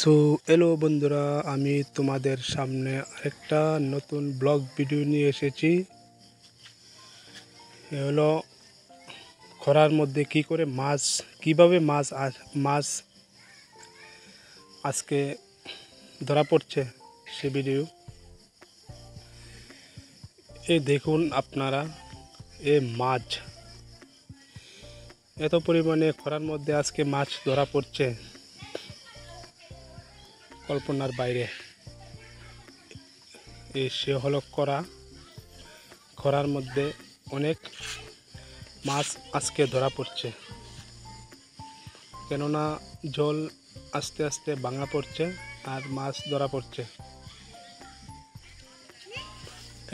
So hello বন্ধুরা, আমি তোমাদের সামনে আরেকটা নতুন ব্লগ ভিডিও নিয়ে এসেছি। এ হলো খরার মধ্যে কিভাবে মাছ আজকে ধরা পড়ছে সে ভিডিও। এই দেখুন আপনারা, মাছ এত পরিমাণে খরার মধ্যে আজকে মাছ ধরা পড়ছে, কল্পনার বাইরে। সে হলো খরার মধ্যে অনেক মাছ আজকে ধরা পড়ছে, কেননা জল আস্তে আস্তে ভাঙা পড়ছে আর মাছ ধরা পড়ছে।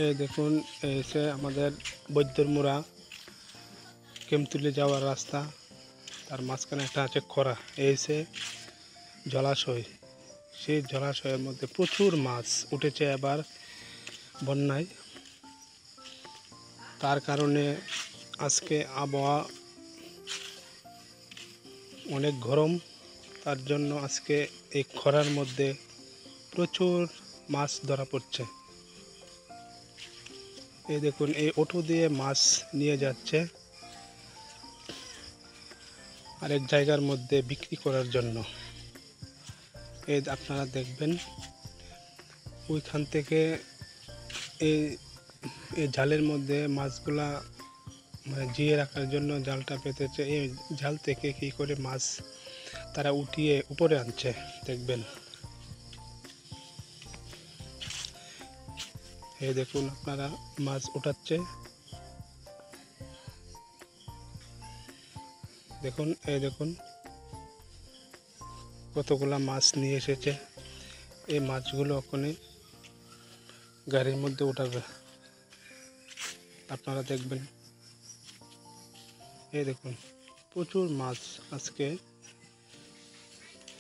এই দেখুন, এসে আমাদের বৈদ্যরমুড়া কেমতুলি যাওয়ার রাস্তা, তার মাঝখানে একটা আছে খরা, এসে জলাশয়। সেই জলাশয়ের মধ্যে প্রচুর মাছ উঠেছে এবার বন্যায়। তার কারণে আজকে আবহাওয়া অনেক গরম, তার জন্য আজকে এই খরার মধ্যে প্রচুর মাছ ধরা পড়ছে। এই দেখুন, এই অটো দিয়ে মাছ নিয়ে যাচ্ছে আরেক জায়গার মধ্যে বিক্রি করার জন্য। এই আপনারা দেখবেন, ওইখান থেকে এই জালের মধ্যে মাছগুলা জিয়ে রাখার জন্য জালটা পেতেছে। এই জাল থেকে কী করে মাছ তারা উঠিয়ে উপরে আনছে দেখবেন। এই দেখুন আপনারা, মাছ উঠাচ্ছে। দেখুন, এই দেখুন কতগুলা মাছ নিয়ে এসেছে। এই মাছগুলো ওখানে গাড়ির মধ্যে উঠাবে, আপনারা দেখবেন। এই দেখুন, প্রচুর মাছ আজকে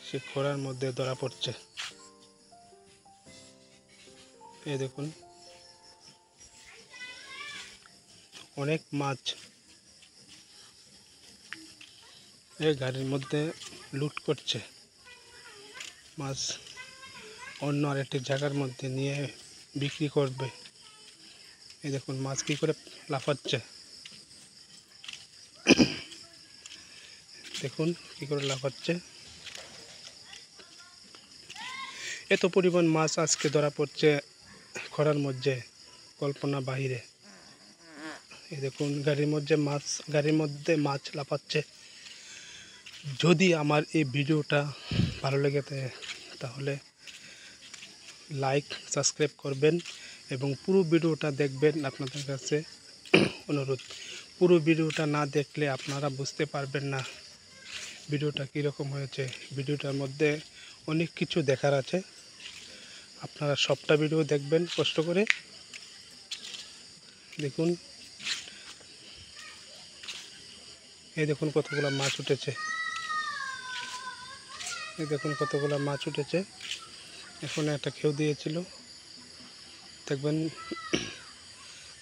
সে খরার মধ্যে ধরা পড়ছে। এই দেখুন, অনেক মাছ এই গাড়ির মধ্যে লুট করছে, মাছ অন্য আরেকটি জায়গার মধ্যে নিয়ে বিক্রি করবে। এই দেখুন, মাছ কী করে লাফাচ্ছে, দেখুন কী করে লাফাচ্ছে। এত পরিমাণ মাছ আজকে ধরা পড়ছে খরার মধ্যে, কল্পনা বাহিরে। এই দেখুন, গাড়ির মধ্যে মাছ লাফাচ্ছে। যদি আমার এই ভিডিওটা ভালো লেগে থাকে তাহলে লাইক সাবস্ক্রাইব করবেন এবং পুরো ভিডিওটা দেখবেন। আপনাদের কাছে অনুরোধ, পুরো ভিডিওটা না দেখলে আপনারা বুঝতে পারবেন না ভিডিওটা কীরকম হয়েছে। ভিডিওটার মধ্যে অনেক কিছু দেখার আছে, আপনারা সবটা ভিডিও দেখবেন কষ্ট করে। দেখুন, এই দেখুন কতগুলো মাছ উঠেছে। এই দেখুন কতগুলো মাছ উঠেছে। এখন একটা খেউ দিয়েছিল, দেখবেন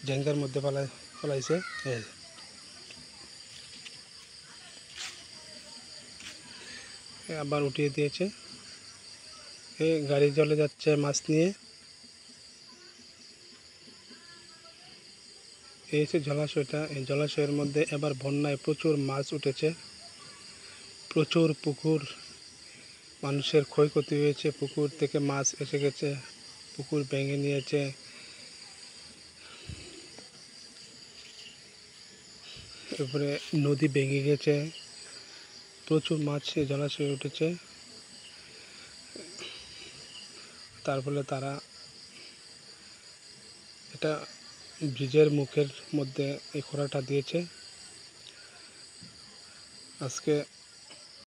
জেঙ্গার মধ্যে ফলাইছে। আবার উঠিয়ে দিয়েছে। এই গাড়ি চলে যাচ্ছে মাছ নিয়ে। এই যে জলাশয়টা, এই জলাশয়ের মধ্যে এবার বন্যায় প্রচুর মাছ উঠেছে। প্রচুর পুকুর, মানুষের ক্ষয়ক্ষতি হয়েছে। পুকুর থেকে মাছ এসে গেছে, পুকুর ভেঙে নিয়েছে। এরপরে নদী ভেঙে গেছে, প্রচুর মাছ এই জলাশয়ে উঠেছে। তার ফলে তারা এটা ব্রিজের মুখের মধ্যে এই খোঁড়াটা দিয়েছে। আজকে